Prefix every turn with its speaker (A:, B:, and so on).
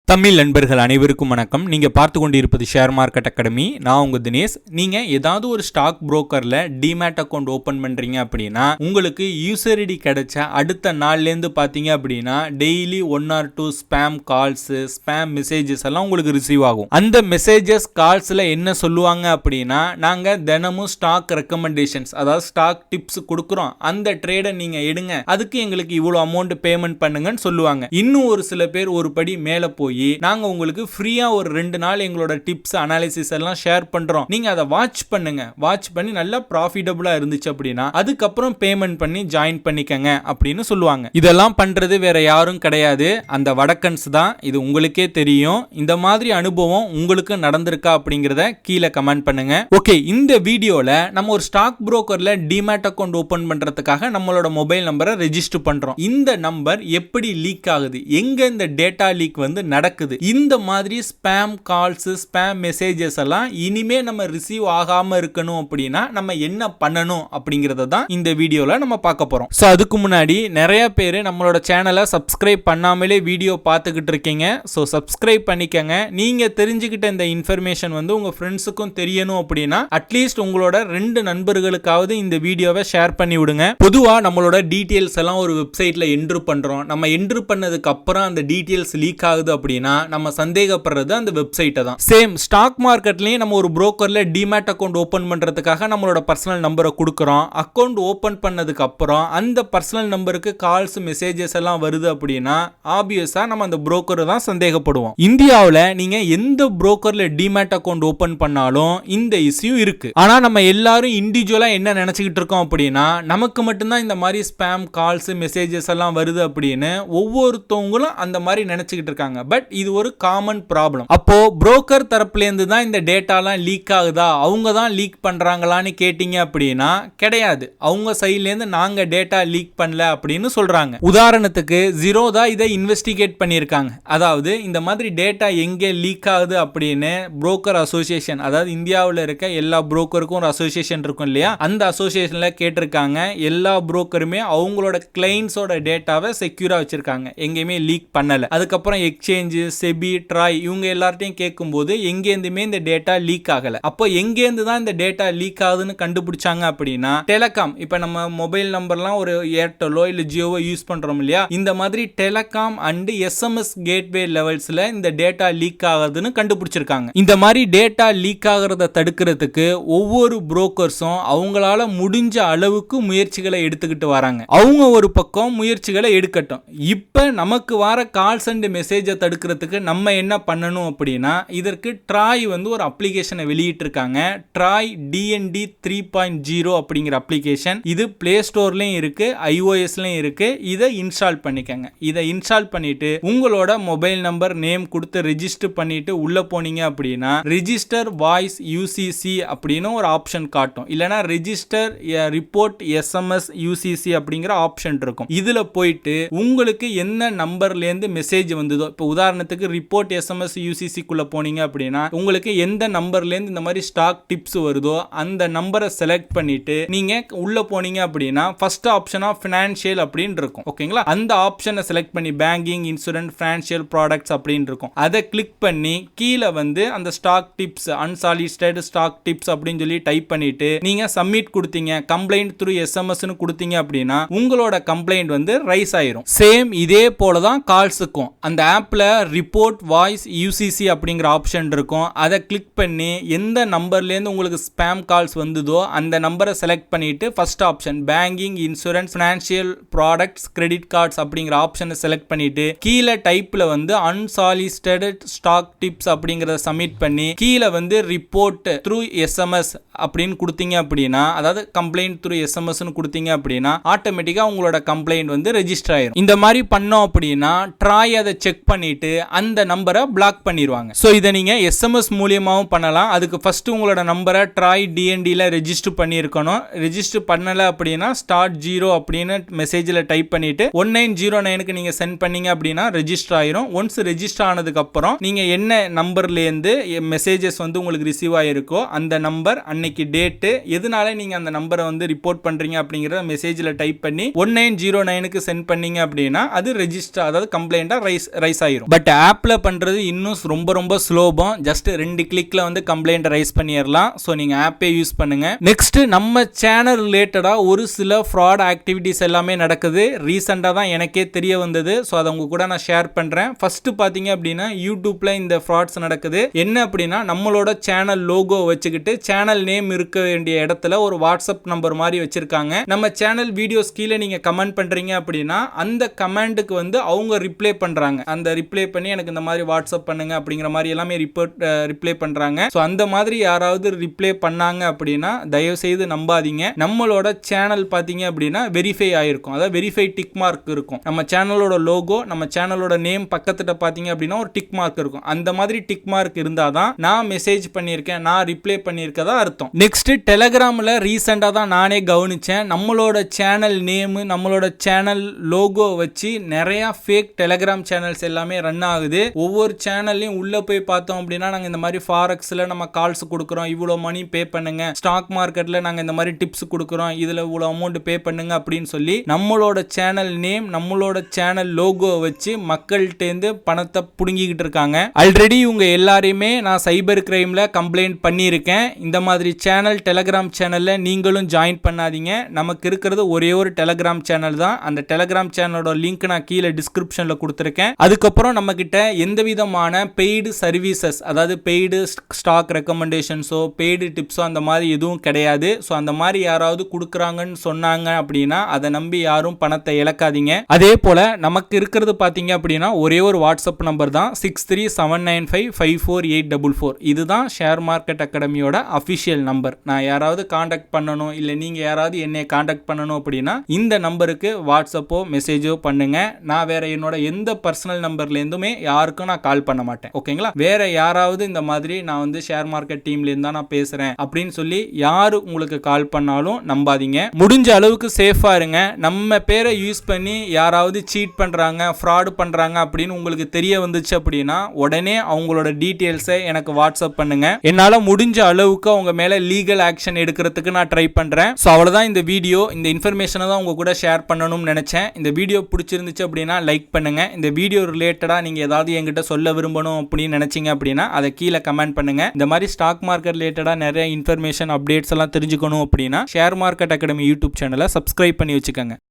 A: தமிழ் நண்பர்கள் அனைவருக்கும் வணக்கம். நீங்க பார்த்து கொண்டிருப்பது ஷேர் மார்க்கெட் அகாடமி. நான் உங்க தினேஷ். நீங்க ஏதாவது ஒரு ஸ்டாக் புரோக்கர்ல டிமேட் அக்கவுண்ட் ஓபன் பண்றீங்க அப்படின்னா உங்களுக்கு யூசர் ஐடி கிடைச்ச அடுத்த நாள்ல இருந்து பாத்தீங்க அப்படின்னா daily 1 or 2 spam calls, spam messages எல்லாம் உங்களுக்கு ரிசீவ் ஆகும். அந்த மெசேஜஸ் கால்ஸ்ல என்ன சொல்லுவாங்க அப்படின்னா, நாங்க தினமும் ஸ்டாக் ரெக்கமெண்டேஷன்ஸ், அதாவது ஸ்டாக் டிப்ஸ் கொடுக்குறோம், அந்த ட்ரேடை நீங்க எடுங்க, அதுக்கு எங்களுக்கு இவ்வளவு அமௌண்ட் பேமெண்ட் பண்ணுங்கன்னு சொல்லுவாங்க. இன்னும் ஒரு சில பேர் ஒரு படி மேல போய் நாங்க உங்களுக்கு ஃப்ரீயா ஒரு 2 நாள் எங்களோட டிப்ஸ் அனாலிசிஸ் எல்லாம் ஷேர் பண்றோம், நீங்க அதை வாட்ச் பண்ணுங்க, வாட்ச் பண்ணி நல்லா ப்ராஃபிட்டபிளா இருந்துச்சு அப்படின்னா அதுக்கப்புறம் பேமெண்ட் பண்ணி ஜாயின் பண்ணிக்கங்க அப்படின்னு சொல்லுவாங்க. இதெல்லாம் பண்றது வேற யாரும் கிடையாது, அந்த வடக்கன்ஸ் தான். இது உங்களுக்கே தெரியும். இந்த மாதிரி அனுபவம் உங்களுக்கு நடந்திருக்கா அப்படிங்கறத கீழே கமெண்ட் பண்ணுங்க. ஓகே, இந்த வீடியோல நம்ம ஒரு ஸ்டாக் புரோக்கர்ல டிமேட் அக்கவுண்ட் ஓபன் பண்றதுக்காக நம்மளோட மொபைல் நம்பரை ரெஜிஸ்டர் பண்றோம். இந்த நம்பர் எப்படி லீக் ஆகுது, எங்க இந்த டேட்டா லீக் வந்து நடக்குது, இந்த மாதிரி ஸ்பேம் கால்ஸ், ஸ்பேம் மெசேஜஸ் எல்லாம் இனிமே நம்ம ரிசீவ் ஆகாம இருக்கணும் அப்படின்னா நம்ம என்ன பண்ணணும் அப்படிங்கறத தான் இந்த வீடியோல நம்ம பார்க்க போறோம். சோ அதுக்கு முன்னாடி நிறைய பேர் நம்மளோட சேனலை சப்ஸ்கிரைப் பண்ணாமலே வீடியோ பார்த்துக்கிட்டு இருக்கீங்க. சோ சப்ஸ்கிரைப் பண்ணிக்கங்க. நீங்க தெரிஞ்சுக்கிட்ட இந்த இன்ஃபர்மேஷன் வந்து உங்க ஃப்ரெண்ட்ஸுக்கும் தெரியணும் அப்படின்னா அட்லீஸ்ட் உங்களோட 2 நண்பர்களுக்காவது இந்த வீடியோவை ஷேர் பண்ணி விடுங்க. பொதுவா நம்மளோட டீடைல்ஸ் எல்லாம் ஒரு வெப்சைட்ல என்ட்ரு பண்றோம். நம்ம என்ட்ரு பண்ணதுக்கு அப்புறம் அந்த டீடைல்ஸ் லீக் ஆகுது அப்படின்னா நம்ம சந்தேகப்படுறது அந்த வெப்சைட்டை தான். சேம் ஸ்டாக் மார்க்கெட்லயும் நம்ம ஒரு புரோக்கர்ல டிமேட் அக்கவுண்ட் ஓபன் பண்றதுக்காக நம்மளோட பர்சனல் நம்பரை கொடுக்குறோம். அக்கவுண்ட் ஓபன் பண்ணதுக்கு அப்புறம் அந்த பர்சனல் நம்பருக்கு கால்ஸ், மெசேஜஸ் எல்லாம் வருது அப்படின்னா ஆப்வியஸா நம்ம அந்த புரோக்கரை தான் சந்தேகப்படுவோம். இந்தியாவில் நீங்க எந்த புரோக்கர்ல டிமேட் அக்கவுண்ட் ஓபன் பண்ணாலும் இந்த இஷ்யூ இருக்கு. ஆனா நம்ம எல்லாரும் இண்டிவிஜுவலா என்ன நினைச்சுக்கிட்டு இருக்கோம் அப்படின்னா, நமக்கு மட்டும்தான் இந்த மாதிரி ஸ்பேம் கால்ஸ், மெசேஜஸ் எல்லாம் வருது அப்படின்னு ஒவ்வொருத்தவங்களும் அந்த மாதிரி நினைச்சுக்கிட்டு இருக்காங்க. பட் இது ஒரு காமன் ப்ராப்ளம். அப்போ புரோக்கர் தரப்புல இருந்து தான் இந்த டேட்டாலாம் லீக் ஆகுதா, அவங்க தான் லீக் பண்றாங்களான்னு கேட்டீங்க அப்படின்னா கிடையாது. அவங்க சைட்ல இருந்து நாங்க டேட்டா லீக் பண்ணல அப்படின்னு சொல்றாங்க. உதாரணத்துக்கு ஸிரோதா இதை இன்வெஸ்டிகேட் பண்ணியிருக்காங்க. அதாவது இந்த மாதிரி டேட்டா எங்கே லீக் ஆகுது அப்படின்னு புரோக்கர் அசோசியேஷன், அதாவது இந்தியாவில் இருக்க எல்லா புரோக்கருக்கும் ஒரு அசோசியேஷன் இருக்கும் இல்லையா, அந்த அசோசியேஷன்ல கேட்டிருக்காங்க. எல்லா புரோக்கருமே அவங்களோட கிளைண்ட்ஸோட டேட்டாவை செக்யூரா வச்சிருக்காங்க, எங்கேயுமே லீக் பண்ணல. அதுக்கப்புறம் எக்ஸ்சேஞ்ச், செபி, ட்ராய் இவங்க எல்லார்ட்டையும் கேட்கும்போது எங்கேருந்துமே இந்த டேட்டா லீக் ஆகல. அப்போ எங்கேருந்து தான் இந்த டேட்டா லீக் ஆகுதுன்னு கண்டுபிடிச்சாங்க அப்படின்னா, டெலிகாம், இப்போ நம்ம மொபைல் நம்பர்லாம் ஒரு ஏர்டெல்லோ இல்ல ஜியோவோ யூஸ் பண்றோம் இல்லையா, இந்த மாதிரி டெலிகாம் அண்ட் எஸ்எம்எஸ் கேட்வே லெவல்ஸ்ல இந்த டேட்டா லீக் ஆகுதுன்னு கண்டுபிடிச்சிருக்காங்க. இந்த மாதிரி டேட்டா லீக் ஆகிறத தடுக்கிறதுக்கு ஒவ்வொரு புரோக்கர்ஸும் அவங்களால முடிஞ்ச அளவுக்கு முயற்சிகளை எடுத்துக்கிட்டு வராங்க. அவங்க ஒரு பக்கம் முயற்சிகளை எடுக்கட்டும். இப்ப நமக்கு வர கால்ஸ் அண்ட் மெசேஜை தடுக்கிறதுக்கு நம்ம என்ன பண்ணணும் அப்படின்னா, இதற்கு ட்ராய் வந்து ஒரு அப்ளிகேஷனை வெளியிட்டு இருக்காங்க. ட்ராய் DND 3.0 அப்படிங்கிற அப்ளிகேஷன். இது பிளே ஸ்டோர்லயும் இருக்கு, iOSலயும் இருக்கு. இதை இன்ஸ்டால் பண்ணிக்கங்க. இதை இன்ஸ்டால் பண்ணிட்டு உங்களோட மொபைல் நம்பர், நேம் கொடுத்து ரெஜிஸ்டர் பண்ணிட்டு உள்ள போனீங்க அப்படின்னா ரெஜிஸ்டர் வாய்ஸ் UCC அப்படின்னு ஒரு ஆப்ஷன் காட்டும். இல்லனா ரெஜிஸ்டர் ரிப்போர்ட் SMS UCC அப்படிங்கிற ஆப்ஷன் இருக்கும். இதுல போயிட்டு உங்களுக்கு என்ன நம்பர்ல இருந்து மெசேஜ் வந்ததோ, இப்போ உதாரணத்துக்கு ரிப்போர்ட் SMS UCC குள்ள போனீங்க அப்படின்னா உங்களுக்கு எந்த நம்பர்ல இருந்து இந்த மாதிரி ஸ்டாக் டிப்ஸ் வருதோ அந்த நம்பரை செலக்ட் பண்ணிட்டு நீங்க உள்ள போனீங்க அப்படின்னா ஃபர்ஸ்ட் ஆப்ஷனா ஃபினான்ஷியல் அப்படின்னு இருக்கும். ஓகேங்களா, அந்த ஆப்ஷனை செலக்ட் பண்ணி பேங்கிங், இன்சூரன்ஸ், ஃபினான்ஷியல் ப்ராடக்ட்ஸ் அப்படின்னு இருக்கும். அதை கிளிக் பண்ணி கீழே வந்து அந்த stock tips, unsolicited stock tips அப்படின்னு சொல்லி டைப் பண்ணிட்டு நீங்க சப்மிட் கொடுத்தீங்க, கம்ப்ளைண்ட் த்ரூ SMSன்னு கொடுத்தீங்க அப்படின்னா உங்களோட கம்ப்ளைண்ட் வந்து ரைஸ் ஆயிரும். சேம் இதே போல தான் கால்ஸுக்கும். அந்த ஆப்ல ரிப்போர்ட் வாய்ஸ் UCC அப்படிங்கிற ஆப்ஷன் இருக்கும். அதை கிளிக் பண்ணி எந்த நம்பர்ல இருந்து உங்களுக்கு ஸ்பேம் கால்ஸ் வந்ததோ அந்த நம்பரை செலக்ட் பண்ணிட்டு first option banking, insurance, financial products, credit cards அப்படிங்கிற ஆப்ஷனை செலக்ட் பண்ணிட்டு கீழே டைப்ல வந்து அன்சாலிசிட்டட் ஸ்டாக் டிப்ஸ் அப்படிங்கறத சப்மிட் பண்ணி கீழே வந்து ரிப்போர்ட் த்ரூ SMS அப்படின்னு கொடுத்தீங்க அப்படின்னா, அதாவது கம்ப்ளைண்ட் த்ரூ SMSன்னு கொடுத்தீங்க அப்படின்னா ஆட்டோமேட்டிக்கா உங்களோட கம்ப்ளைண்ட் வந்து ரெஜிஸ்டர் ஆயிரும். இந்த மாதிரி பண்ணோம் அப்படின்னா ட்ராய் அதை செக் பண்ணிட்டு அந்த நம்பரை பிளாக் பண்ணிடுவாங்க. ஸோ இதை நீங்க SMS மூலியமாகவும் பண்ணலாம். அதுக்கு ஃபர்ஸ்ட் உங்களோட நம்பரை ட்ராய் DNDல ரெஜிஸ்டர் பண்ணியிருக்கணும். ரெஜிஸ்டர் பண்ணல அப்படின்னா ஸ்டார்ட் 0 அப்படின்னு மெசேஜில் டைப் பண்ணிட்டு 1909க்கு நீங்க சென்ட் பண்ணீங்க அப்படின்னா ரெஜிஸ்டர் ஆயிரும். ஒன்ஸ் ரெஜிஸ்டர் ஆனதுக்கு அப்புறம் நீங்க என்ன நம்பர்ல இருந்து மெசேஜஸ் வந்து உங்களுக்கு ரிசீவ் ஆயிருக்கோ அந்த நம்பர், அன்னைக்கு டேட்டு, எதனால நீங்க அந்த நம்பரை வந்து ரிப்போர்ட் பண்றீங்க அப்படிங்கறத மெசேஜில் டைப் பண்ணி 1909க்கு சென்ட் பண்ணீங்க அப்படின்னா அது ரெஜிஸ்டர், அதாவது கம்ப்ளைண்டா ரைஸ் ஆயிரும். பட் ஆப்ல பண்றது இன்னும் ரொம்ப சுலோபம். ஜஸ்ட் 2 கிளிக்ல வந்து கம்ப்ளைண்ட் ரைஸ் பண்ணிடலாம். ஸோ நீங்க ஆப்பே யூஸ் பண்ணுங்க. நெக்ஸ்ட் நம்ம சேனல் ரிலேட்டடா ஒரு சில ஃப்ராட் ஆக்டிவிட்டிஸ் எல்லாமே நடக்குது. ரீசெண்டா தான் எனக்கே தெரிய வந்தது. ஸோ அதை உங்க கூட நான் ஷேர் பண்றேன். ஃபர்ஸ்ட் பாத்தீங்க அப்படின்னா யூடியூப்ல இந்த ஃப்ராட்ஸ் நடக்குது. என்ன அப்படின்னா நம்மளோட சேனல் லோகோ வச்சுக்கிட்டு சேனல் நேம் இருக்க வேண்டிய இடத்துல ஒரு வாட்ஸ்அப் நம்பர் மாதிரி வச்சிருக்காங்க. நம்ம சேனல் வீடியோஸ் கீழே நீங்க கமெண்ட் பண்றீங்க அப்படின்னா அந்த கமெண்ட்டுக்கு வந்து அவங்க ரிப்ளை பண்றாங்க. அந்த ரிப்ளை பண்ணி எனக்கு இந்த மாதிரி வாட்ஸ்அப் பண்ணுங்க அப்படிங்கிற மாதிரி எல்லாமே ரிப்ளை பண்றாங்க. ஸோ அந்த மாதிரி யாராவது ரிப்ளை பண்ணாங்க அப்படின்னா தயவு செய்து நம்பாதீங்க. நம்மளோட சேனல் பாத்தீங்க அப்படின்னா வெரிஃபை ஆயிருக்கும். அதாவது வெரிஃபை டிக் மார்க் இருக்கும். நம்ம சேனலோட லோகோ நம்ம சேனலோட நேம் பக்கத்துல பாத்தீங்க அப்படின்னா ஒரு டிக் மார்க் இருக்கும். அந்த மாதிரி டிக் மார்க் இருந்தாதான் நான் மெசேஜ் பண்ணியிருக்கேன், நான் ரிப்ளை பண்ணியிருக்கதா அர்த்தம். நெக்ஸ்ட் டெலகிராம்ல ரீசெண்டா தான் நானே கவனிச்சேன். நம்மளோட சேனல் நேம் நம்மளோட சேனல் லோகோ வச்சு நிறைய ஃபேக் டெலகிராம் சேனல்ஸ் எல்லாமே ரன் ஆகுது. ஒவ்வொரு சேனல்லையும் உள்ள போய் பார்த்தோம் அப்படின்னா நாங்க இந்த மாதிரி ஃபாரெக்ஸ்ல நம்ம கால்ஸ் கொடுக்குறோம், இவ்வளோ மணி பே பண்ணுங்க, ஸ்டாக் மார்க்கெட்ல நாங்க இந்த மாதிரி டிப்ஸ் கொடுக்குறோம், இதுல இவ்வளோ அமௌண்ட் பே பண்ணுங்க அப்படின்னு சொல்லி நம்மளோட சேனல் நேம் நம்மளோட சேனல் லோகோ வச்சு மக்கள்கிட்டேருந்து பணத்தை புடுங்கிக்கிட்டு இருக்காங்க. ஆல்ரெடி இவங்க எல்லாரையுமே நான் சைபர் கிரைம்ல கம்ப்ளைண்ட் பண்ணியிருக்கேன். இந்த மாதிரி சேனல் டெலகிராம் சேனல்ல நீங்களும் ஜாயின் பண்ணாதீங்க. நமக்கு இருக்கிறது ஒரே ஒரு டெலகிராம் சேனல் தான். அந்த டெலகிராம் சேனலோட லிங்க் நான் கீழே டிஸ்கிரிப்ஷன்ல கொடுத்துருக்கேன். அதுக்கப்புறம் நம்ம கிட்ட எந்த விதமான பெய்டு சர்வீசஸ், அதாவது பெய்டு ஸ்டாக் ரெக்கமெண்டேஷன்ஸோ பெய்டு டிப்ஸோ அந்த மாதிரி எதுவும் கிடையாது. ஸோ அந்த மாதிரி யாராவது கொடுக்குறாங்கன்னு சொன்னாங்க அப்படின்னா அதை நம்பி யாரும் பணத்தை இழக்காதீங்க. அதே போல நமக்கு இருக்கிறது பார்த்தீங்க அப்படின்னா ஒரே ஒரு வாட்ஸ்அப் நம்பர் தான் 6379554844. இதுதான் ஷேர் மார்க்கெட் அகாடமியோட அஃபிஷியல் நம்பர். நான் யாராவது காண்டாக்ட் பண்ணணும் இல்லை நீங்க யாராவது என்னை காண்டாக்ட் பண்ணணும் அப்படின்னா இந்த நம்பருக்கு வாட்ஸ்அப்போ மெசேஜோ பண்ணுங்க. நான் வேற என்னோட எந்த பர்சனல் நம்பர்ல இருந்துமே யாருக்கும் நான் கால் பண்ண மாட்டேன். ஓகேங்களா? வேற யாராவது இந்த மாதிரி நான் வந்து ஷேர் மார்க்கெட் டீம்ல இருந்தா நான் பேசுறேன் அப்படின்னு சொல்லி யாரு உங்களுக்கு கால் பண்ணாலும் நம்பாதீங்க. முடிஞ்ச அளவுக்கு சேஃபா இருங்க. நம்ம பேரை யூஸ் பண்ணி யாராவது சீட் பண்றாங்க, ஃப்ராட் பண்றாங்க அப்படின்னு உங்களுக்கு தெரிய வந்துச்சு அப்படின்னா உடனே அவங்களோட டீடைல்ஸை எனக்கு வாட்ஸ்அப் பண்ணுங்க. என்னால முடிஞ்ச அளவுக்கு அவங்க மேல லீகல் ஆக்ஷன் எடுக்கிறதுக்கு நான் ட்ரை பண்றேன். ஸோ அவ்வளவுதான் இந்த வீடியோ. இந்த இன்ஃபர்மேஷனை தான் உங்க கூட ஷேர் பண்ணணும்னு நினைச்சேன். இந்த வீடியோ பிடிச்சிருந்துச்சு அப்படின்னா லைக் பண்ணுங்க. இந்த வீடியோ ரிலேட்டடா நீங்க ஏதாவது என்கிட்ட சொல்ல விரும்பணும் அப்படின்னு நினைச்சீங்க அப்படின்னா அதை கீழே கமெண்ட் பண்ணுங்க. இந்த மாதிரி ஸ்டாக் மார்க்கெட் ரிலேட்டடா நிறைய இன்ஃபர்மேஷன் அப்டேட்ஸ் எல்லாம் தெரிஞ்சுக்கணும் அப்படின்னா ஷேர் மார்க்கெட் அகாடமி யூடியூப் சேனலை சப்ஸ்கிரைப் பண்ணி வச்சுக்கோங்க.